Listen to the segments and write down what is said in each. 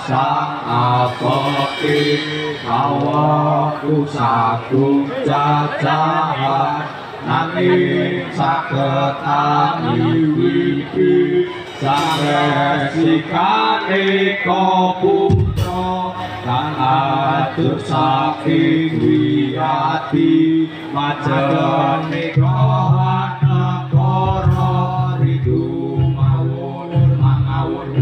Sang apati awakku sagung jajahan nanging saged amiwiti saresikane putra kang atur saking wiyadi majene negara ridu mawon mangawon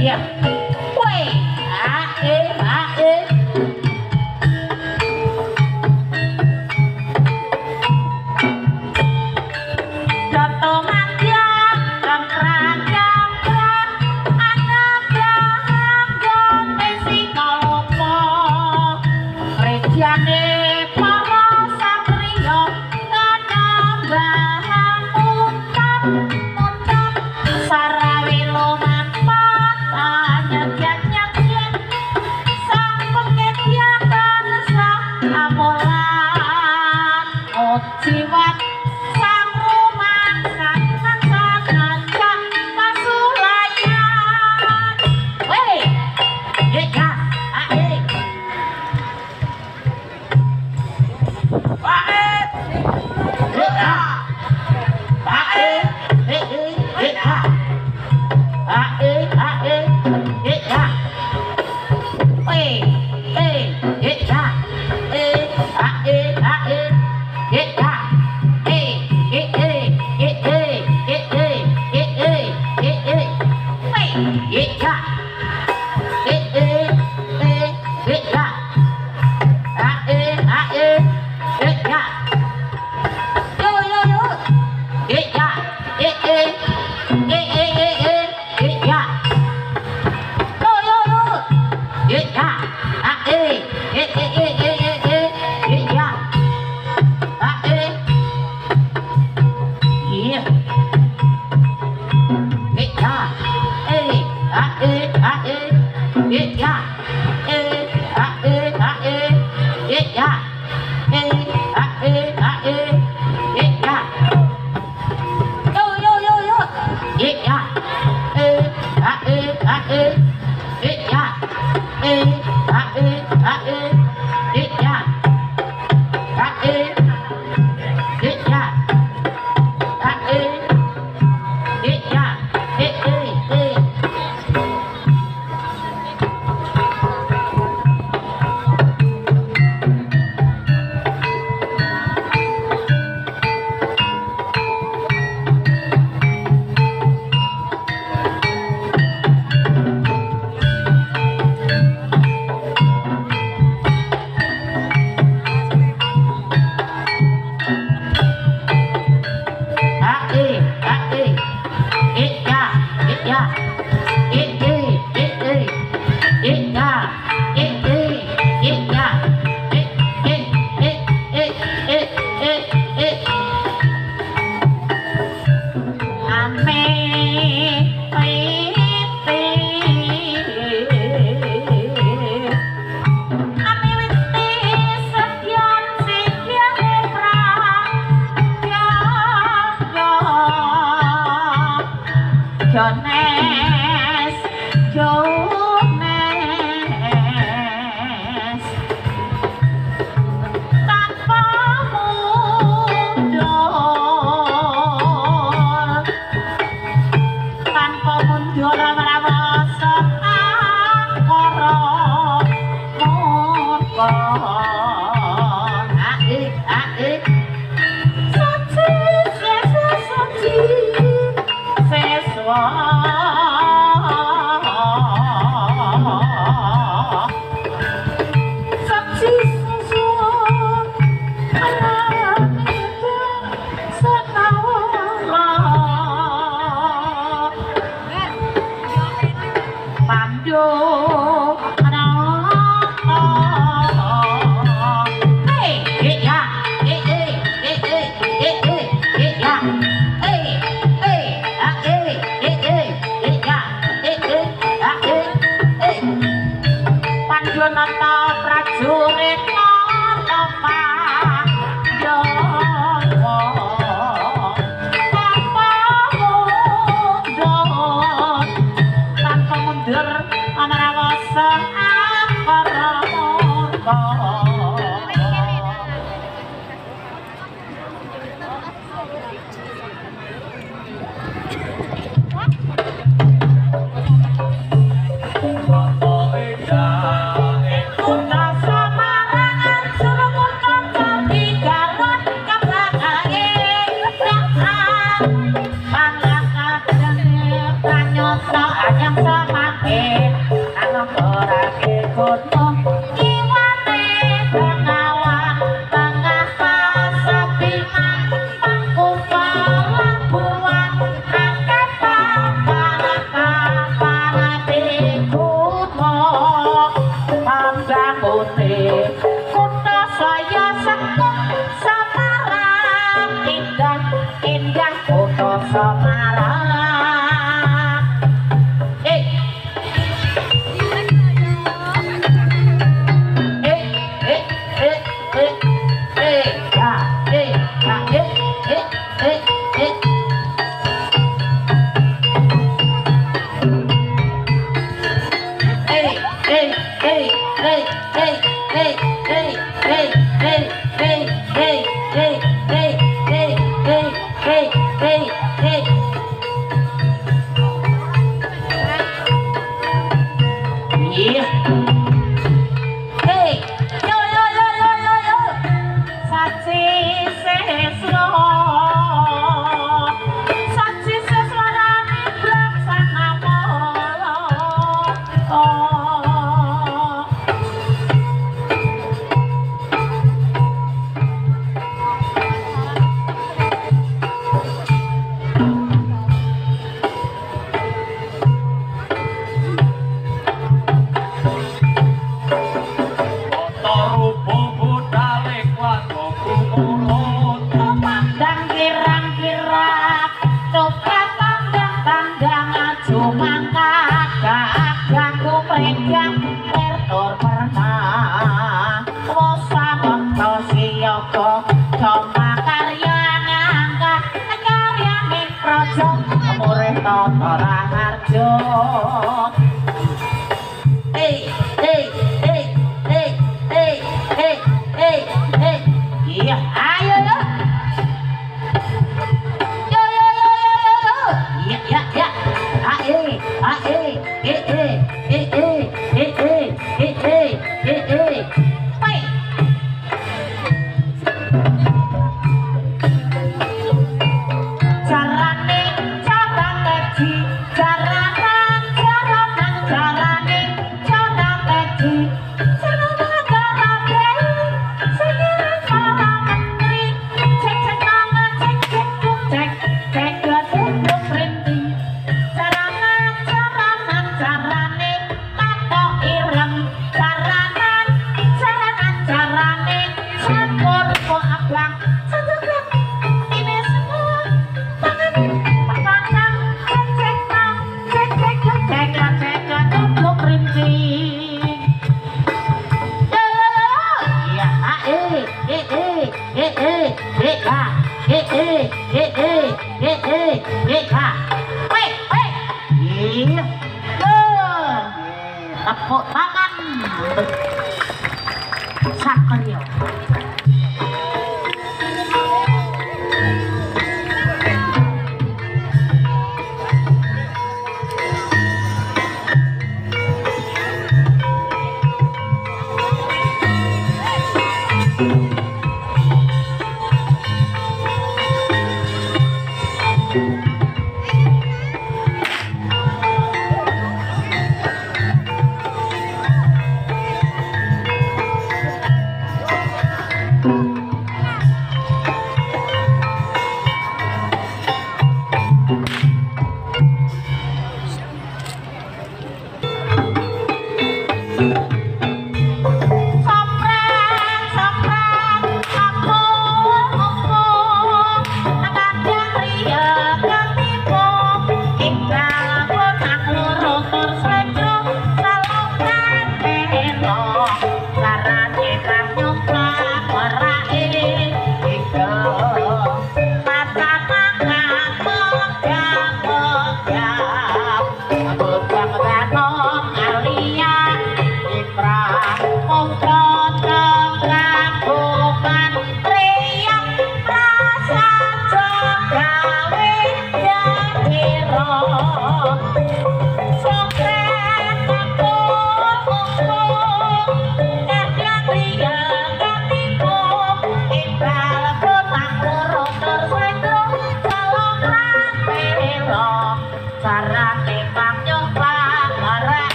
Iya. Woi, ae. Jiwat sang rumah sang sangan pasulayan. Weh, ya, ae. Yang semakin Aku pregang bertur pernah Wosa mengko siyoga Coma karya ngangga Karya mikrojo Murih toto raharjo Iya ayo yo tepuk tangan Sakaryo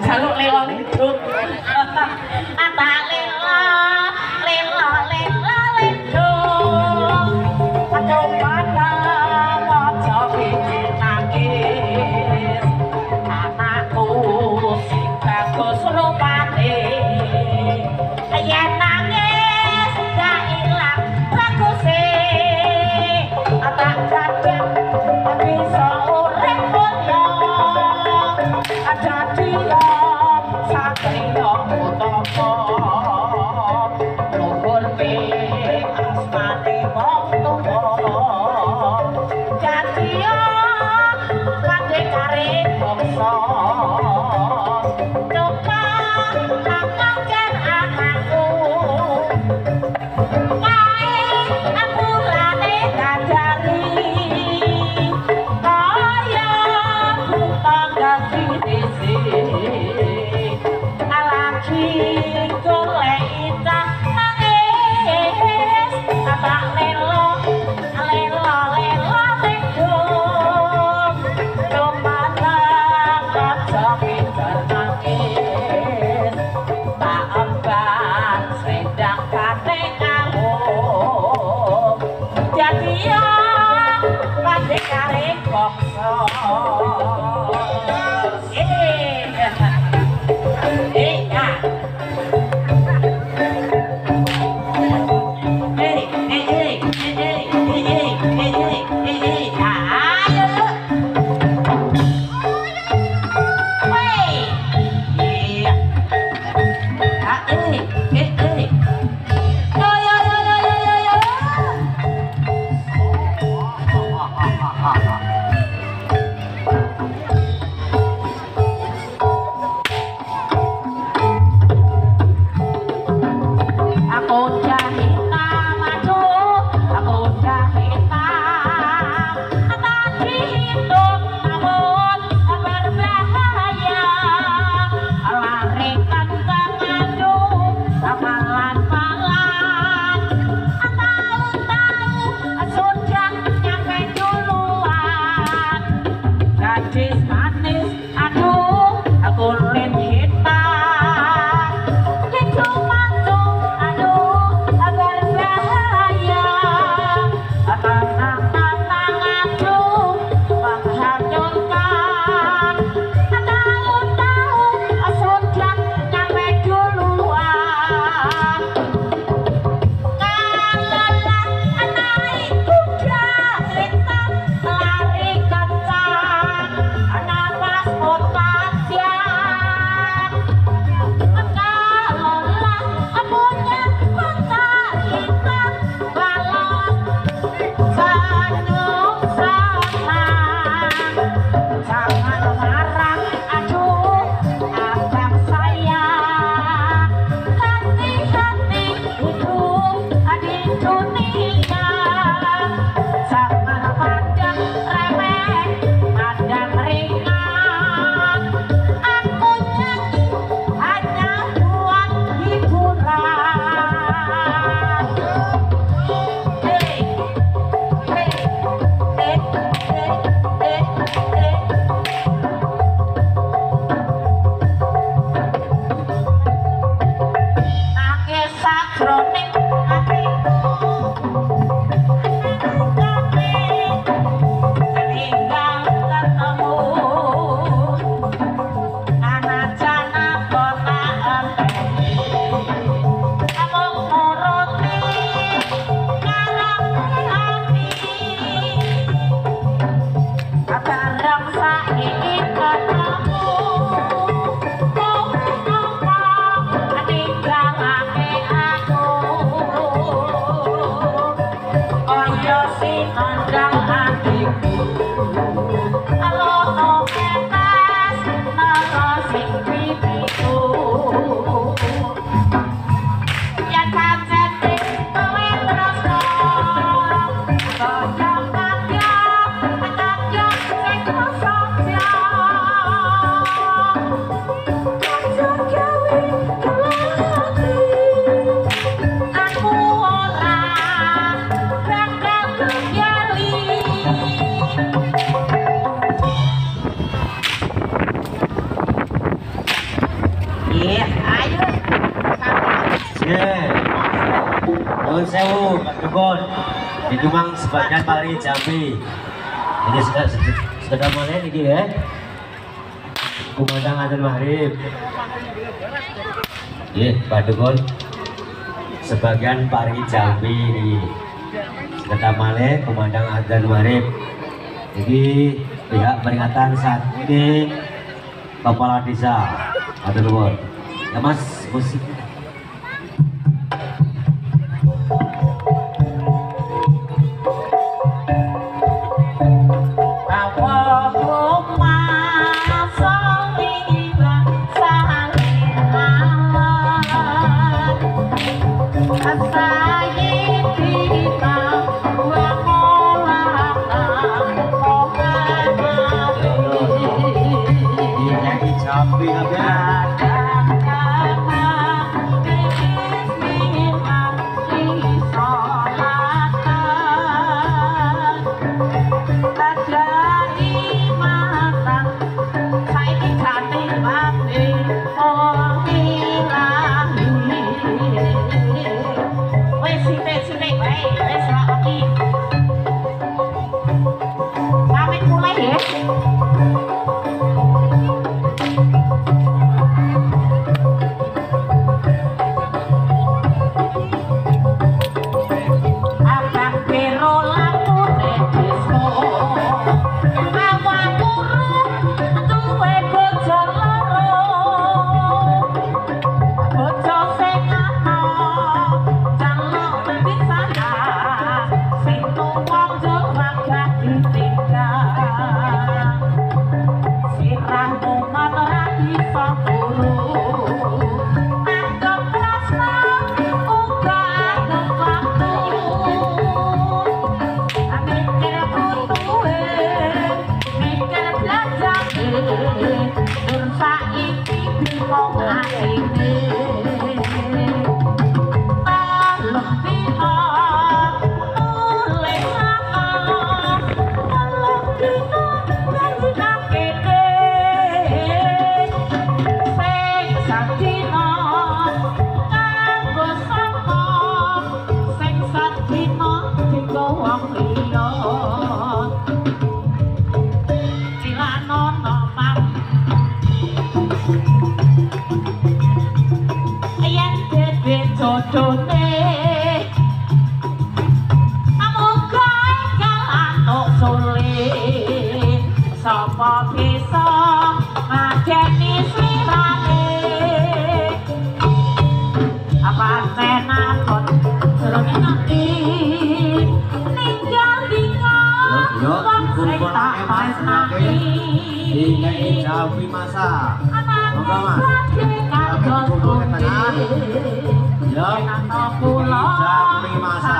Jaluk lelon hidup. Ata lela, lela, lela, hidup. Aja pada mojo bikin nangis. Anakku sing bagus rupane. Yen nangis gak ilang baguse. Ata jajan bisa urip mulya. Ada dia satria utama luhur bangsa coba lakukan anakku kae aku lane dadari kaya buta kaki desi alaki golek cah nangis tak lelo lelo lelo ledung cuma kaca pinter nangis tak emban sedang kate kamu jadi ya pasti karek bangsa Nuwun sewu, Pak Dukun. Dinumang sebagian Pari Jambi. Ini sudah mulai ini ya. Kumandang adzan maghrib. Ya, Pak Dukun. Sebagian Pari Jambi ini. Sudah mulai kumandang adzan maghrib. Jadi pihak peringatan saat ini kepala desa. Pak Dukun. Ya Mas, musik. rapi kabeh. Jambi masa. Moga Mas. Ya, Jambi masa.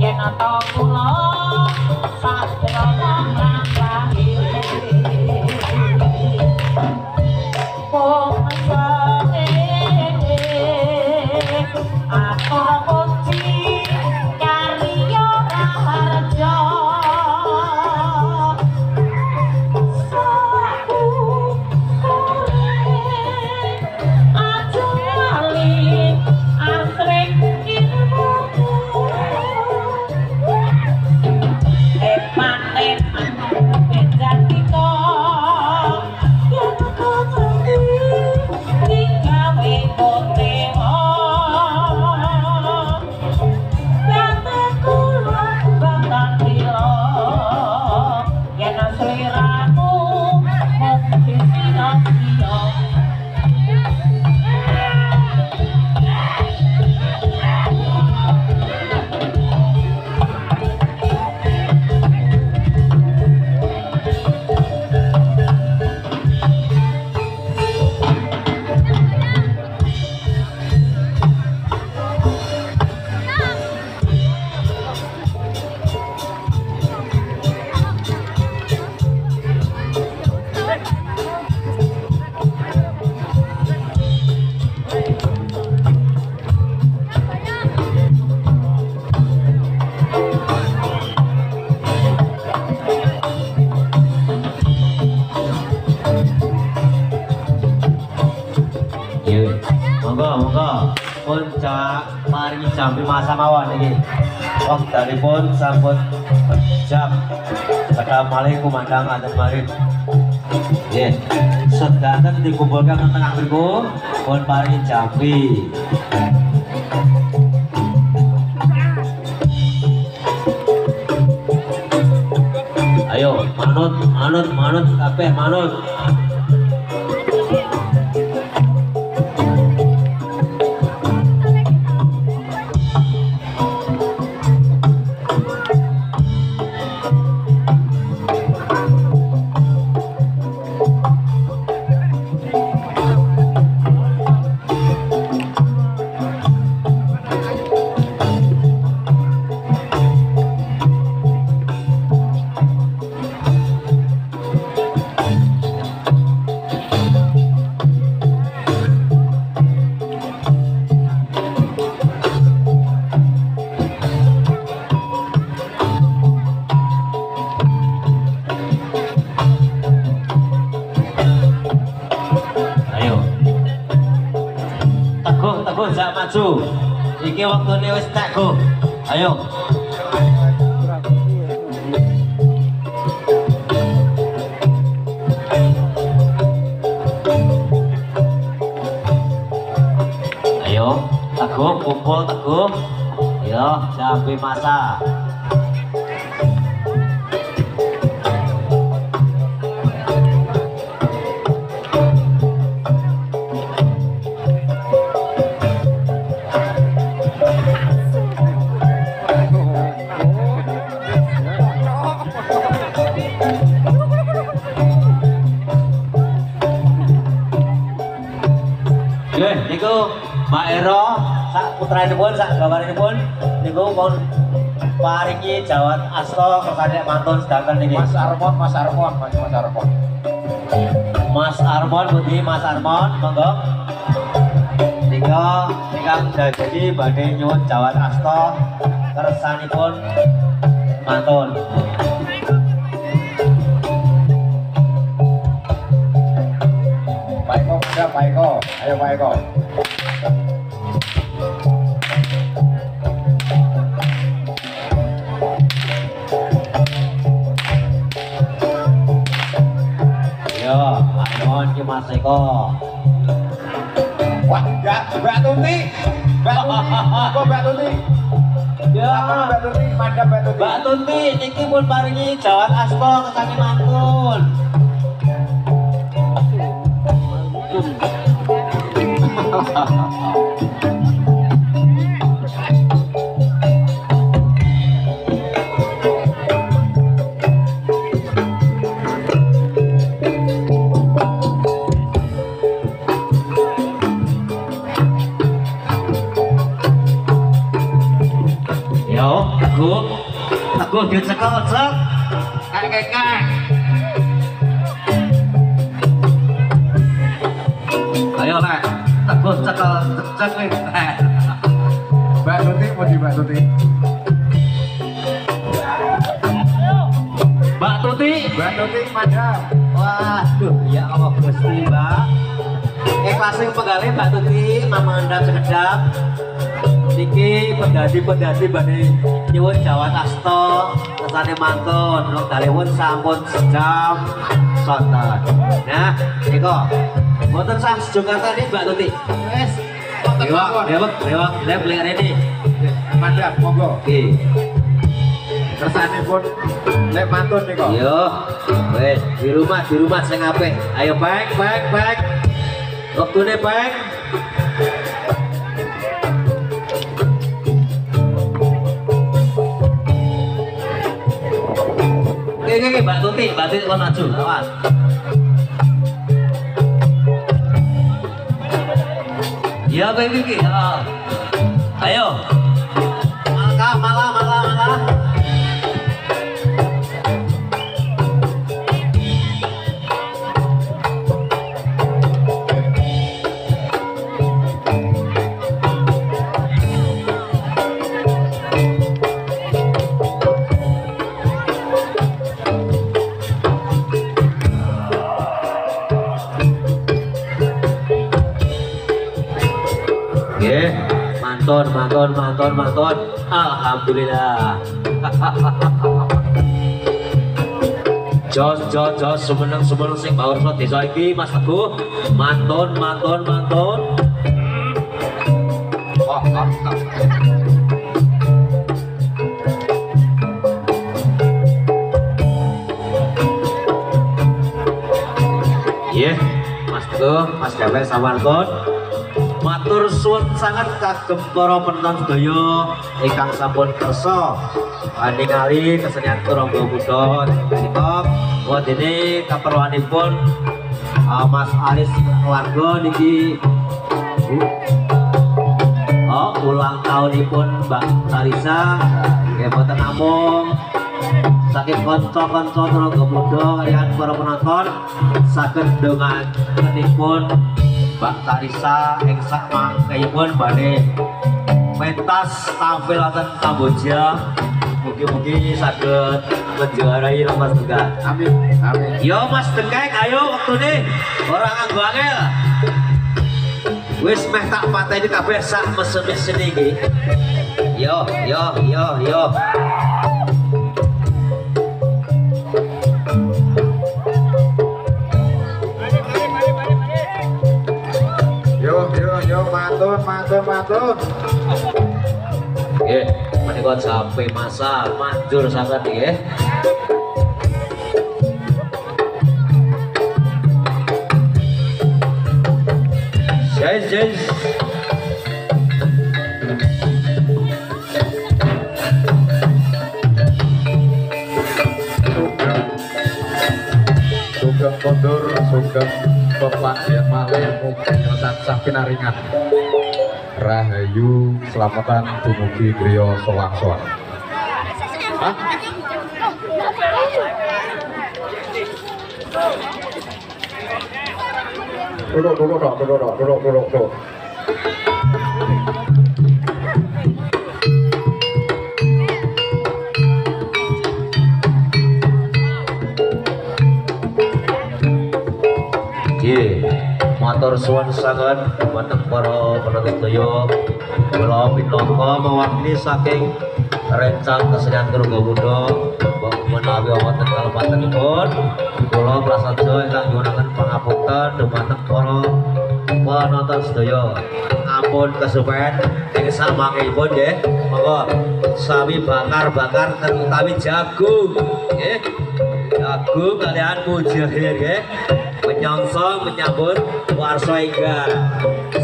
Yen ata kula Monggo pun paringi jambi masa mawon iki. Wektalipun sampun jam pada malih kumandang adzan maghrib. Nggih, sedanten dikumpulkan teng tengah mriku pun paringi jambi. Ayo manut kabeh manut. Teguh jak maju. Iki waktune wis tak go. Ayo. Ayo, Teguh kumpul Teguh. Yo, jambi masa. Niku Mbak Ero sak putranipun sak gambaranipun niku pun paringi jawat asta kersane mantun sedanten niki. Mas Armon Budi Mas Armon monggo. Nika ingkang jadi badhe nyuwun jawat asta kersanipun mantun. Pak Eko, ayo Pak Eko. Yo, mohon ki Mas Eko. Wah, ya Mbak Tuti. Kok Mbak Tuti? Ya, Mbak Tuti, madam Mbak Tuti. Mbak Tuti niki pun paringi jawat asta kersane mantun. Yo, Teguh dicekel cek. Kek. Ayo lah, Teguh cekel cek nih. Mbak Tuti, mau di Mbak Tuti. Mbak Tuti, madam. waduh ya Allah Gusti Mbak. Ikhlasing pegale Mbak Tuti, mamandang sekedap. Niki pedadi badhe nyuwun jawat asta kersane mantun. Wektalipun sampun sejam sonten. Nah, niku mboten sah sejogaten iki Mbak Tuti. Wes. Rewak, beli rene. Madam, monggo. Oke. Kersanipun lek mantun niku. Yo, wes di rumah sing apik. Ayo Pak. Waktune Pak. Oke, Mbak Tuti kon maju, awas. Ya, iki. Ayo. Malah. Mantun. Alhamdulillah. Jos semeneng sing baur so desa iki Mas Teguh. Mantun. Iya, Mas Teguh, Mas Dewe sawangun. Matur suwun sangat kagem para penonton sedaya ingkang sampun kersa ningali kesenian Turangga Budo Tiktok. Wadene kaperluanipun Mas Aris keluarga niki ulang tahunipun Mbak Tarisa nggih boten namung saking kanca-kanca Turangga Budo kaliyan para penonton saged ndongakenipun Mbak Tarisa ing sak mangkehipun badhe pentas tampil wonten Kamboja. Mugi-mugi saged menjuarai Mas Dengkeng. Amin. Yo Mas Dengkeng, ayo wektune ora nganggo angel. Wis meh tak pateni kabeh sak mesen-mesen iki. Yo. Yo, mantun. Nggih, menika sampai masa manjur sangat nggih. Yes. Sugeng kondur, sugeng Bapak yang malih mugi tansah pinaringan rahayu selamatan dumugi griya sowan-sowan. Hah? Duduk. Matur suwun sanget wonten para penonton sedaya. Kula minangka mewakili saking rencang kesenian Turangga Budo menawi wonten kalepatenipun kula prasaja ingkang nyuwunaken pangapunten dumateng para penonton sedaya. Ampun kesupen ing samangkehipun nggih. Monggo sami bakar terutawi jagung nggih. Jagung kalian mujahir nggih. Menyongsong menyambut warsa enggal.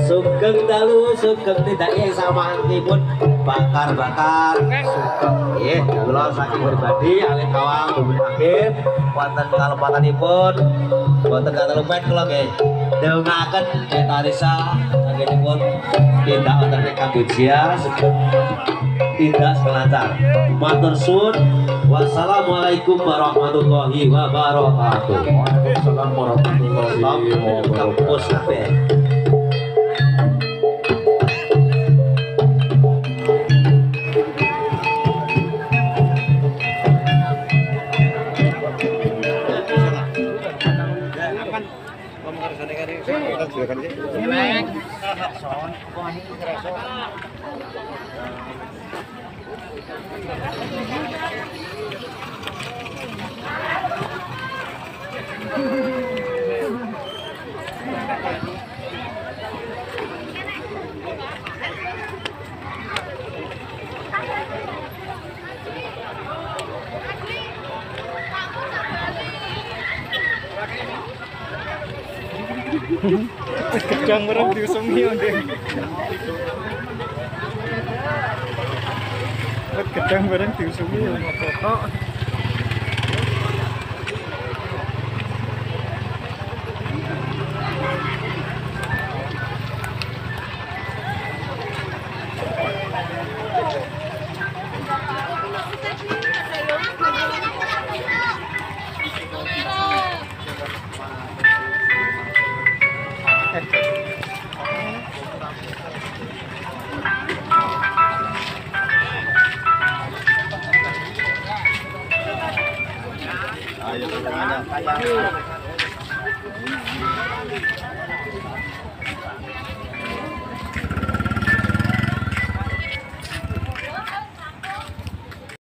Sugeng dalu sugeng tidake samangkehipun bakar sugeng nggih kula saking pribadi awit kawang bumi akhir wonten kalepatanipun wonten katelupen kula nggih ndongaken Mbak Tarisa anggenipun tindak wonten ing Kamboja tindak selancar. Matur suwun. Wassalamualaikum warahmatullahi wabarakatuh. Waalaikumsalam warahmatullahi wabarakatuh. Gedang merem diusungi ndek. Gedang bareng diusungi foto. Ayo,